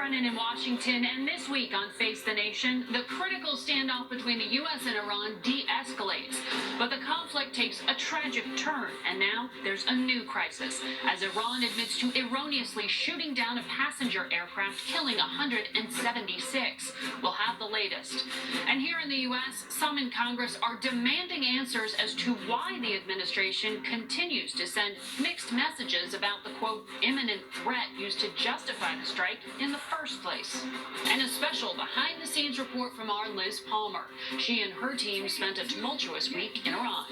Brennan in Washington, and this week on Face the Nation, the critical standoff between the U.S. and Iran de-escalates. But the conflict takes a tragic turn, and now there's a new crisis, as Iran admits to erroneously shooting down a passenger aircraft, killing 176. We'll have the latest. And here in the U.S., some in Congress are demanding answers as to why the administration continues to send mixed messages about the, quote, imminent threat used to justify the strike in the first place. And a special behind-the-scenes report from our Liz Palmer. She and her team spent a tumultuous week in Iran.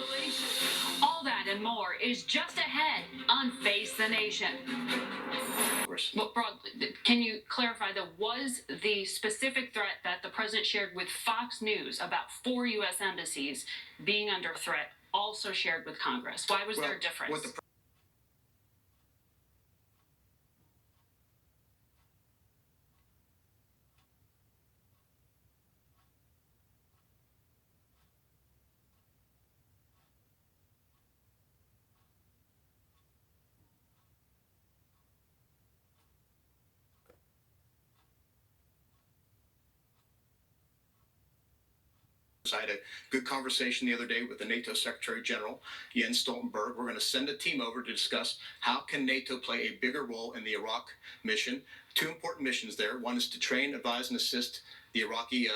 All that and more is just ahead on Face the Nation. Well, broadly, can you clarify, though, was the specific threat that the president shared with Fox News about 4 U.S. embassies being under threat also shared with Congress? Why was there a difference? I had a good conversation the other day with the NATO Secretary General, Jens Stoltenberg. We're going to send a team over to discuss how can NATO play a bigger role in the Iraq mission. 2 important missions there. One is to train, advise, and assist the Iraqi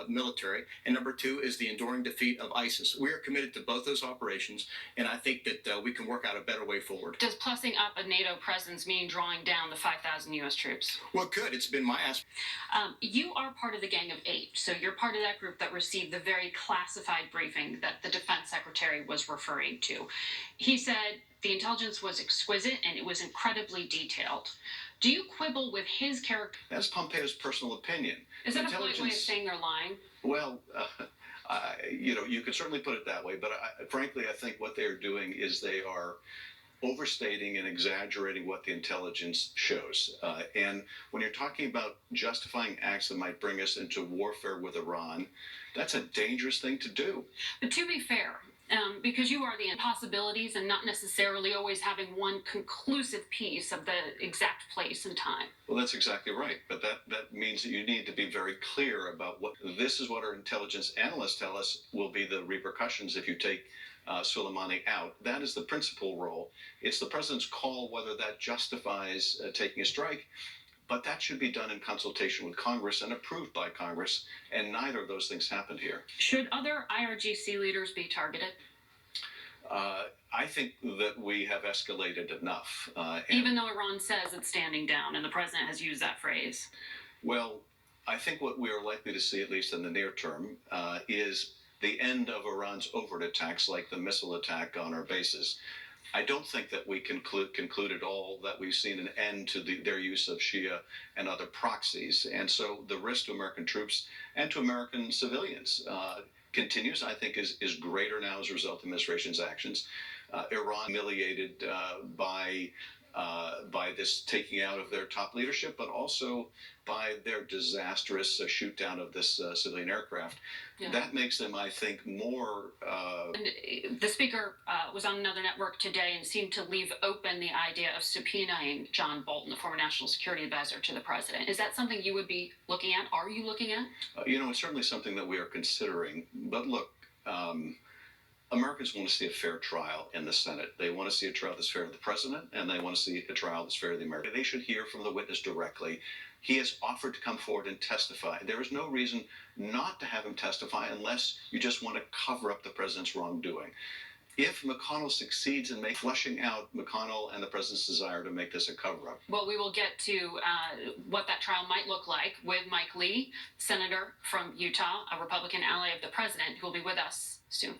military, and number 2 is the enduring defeat of ISIS. We are committed to both those operations, and I think that we can work out a better way forward. Does plussing up a NATO presence mean drawing down the 5,000 U.S. troops? Well, good. It's been my ask. You are part of the Gang of 8, so you're part of that group that received the very classified briefing that the defense secretary was referring to. He said the intelligence was exquisite and it was incredibly detailed. Do you quibble with his character? That's Pompeo's personal opinion. Is that a polite way of saying they're lying? Well, you could certainly put it that way, but frankly, I think what they're doing is they are overstating and exaggerating what the intelligence shows. And when you're talking about justifying acts that might bring us into warfare with Iran, that's a dangerous thing to do. But to be fair, because you are the impossibilities and not necessarily always having one conclusive piece of the exact place and time. Well, that's exactly right. But that means that you need to be very clear about this is what our intelligence analysts tell us will be the repercussions if you take Soleimani out. That is the principal role. It's the president's call whether that justifies taking a strike. But that should be done in consultation with Congress and approved by Congress, and neither of those things happened here. Should other IRGC leaders be targeted? I think that we have escalated enough. Even though Iran says it's standing down, and the president has used that phrase. Well, I think what we are likely to see, at least in the near term, is the end of Iran's overt attacks, like the missile attack on our bases. I don't think that we conclude at all that we've seen an end to their use of Shia and other proxies. And so the risk to American troops and to American civilians continues, I think, is greater now as a result of the administration's actions. Iran humiliated by this taking out of their top leadership, but also by their disastrous shoot down of this civilian aircraft. Yeah. That makes them, I think, more... And the speaker was on another network today and seemed to leave open the idea of subpoenaing John Bolton, the former national security advisor to the president. Is that something you would be looking at? Are you looking at? It's certainly something that we are considering. But look, Americans want to see a fair trial in the Senate. They want to see a trial that's fair to the president, and they want to see a trial that's fair to the Americans. They should hear from the witness directly. He has offered to come forward and testify. There is no reason not to have him testify unless you just want to cover up the president's wrongdoing. If McConnell succeeds in flushing out McConnell and the president's desire to make this a cover-up. Well, we will get to what that trial might look like with Mike Lee, senator from Utah, a Republican ally of the president, who will be with us soon.